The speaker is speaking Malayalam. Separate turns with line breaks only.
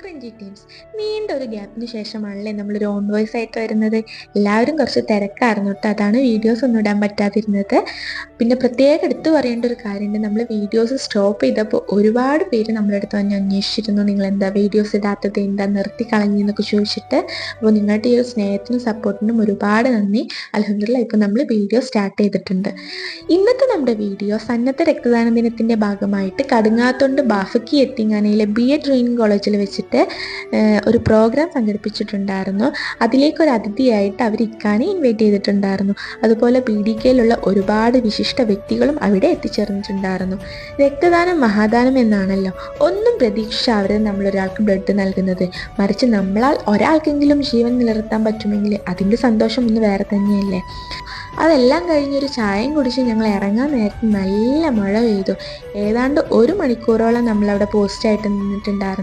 Crunchy teams. നീണ്ട ഒരു ഗ്യാപ്പിന് ശേഷമാണല്ലേ നമ്മളൊരു ഓൺ വോയിസ് ആയിട്ട് വരുന്നത്. എല്ലാവരും കുറച്ച് തിരക്കായിരുന്നു കേട്ടോ, അതാണ് വീഡിയോസ് ഒന്നും ഇടാൻ പറ്റാതിരുന്നത്. പിന്നെ പ്രത്യേകം എടുത്തു പറയേണ്ട ഒരു കാര്യമുണ്ട്, നമ്മൾ വീഡിയോസ് സ്റ്റോപ്പ് ചെയ്തപ്പോൾ ഒരുപാട് പേര് നമ്മുടെ അടുത്ത് വന്ന് അന്വേഷിച്ചിരുന്നു, നിങ്ങൾ എന്താ വീഡിയോസ് ഇടാത്തത്, എന്താ നിർത്തി കളഞ്ഞെന്നൊക്കെ ചോദിച്ചിട്ട്. അപ്പോൾ നിങ്ങളുടെ ഈ ഒരു സ്നേഹത്തിനും സപ്പോർട്ടിനും ഒരുപാട് നന്ദി. അൽഹംദുലില്ലാ ഇപ്പോൾ നമ്മൾ വീഡിയോ സ്റ്റാർട്ട് ചെയ്തിട്ടുണ്ട്. ഇന്നത്തെ നമ്മുടെ വീഡിയോ സന്നദ്ധ രക്തദാന ദിനത്തിൻ്റെ ഭാഗമായിട്ട് കടുങ്ങാത്തോണ്ട് ബാഫക്കി എത്തിങ്ങാനയിലെ BA ട്രെയിനിങ് കോളേജിൽ വെച്ചിട്ട് ഒരു പ്രോഗ്രാം സംഘടിപ്പിച്ചിട്ടുണ്ടായിരുന്നു. അതിലേക്കൊരു അതിഥിയായിട്ട് അവർ ഇക്കാനെ ഇൻവൈറ്റ് ചെയ്തിട്ടുണ്ടായിരുന്നു. അതുപോലെ BDKയിലുള്ള ഒരുപാട് വിശിഷ്ട വ്യക്തികളും അവിടെ എത്തിച്ചേർന്നിട്ടുണ്ടായിരുന്നു. രക്തദാനം മഹാദാനം എന്നാണല്ലോ, ഒന്നും പ്രതീക്ഷിച്ചാവരുത് നമ്മളൊരാൾക്ക് ബ്ലഡ് നൽകുന്നത്. മറിച്ച് നമ്മളാൽ ഒരാൾക്കെങ്കിലും ജീവൻ നിലനിർത്താൻ പറ്റുമെങ്കിൽ അതിൻ്റെ സന്തോഷം ഒന്ന് വേറെ തന്നെയല്ലേ. അതെല്ലാം കഴിഞ്ഞൊരു ചായയും കുടിച്ച് ഞങ്ങൾ ഇറങ്ങാൻ നേരത്ത് നല്ല മഴ പെയ്തു. ഏതാണ്ട് 1 മണിക്കൂറോളം നമ്മളവിടെ പോസ്റ്റായിട്ട് നിന്നിട്ടുണ്ടായിരുന്നു.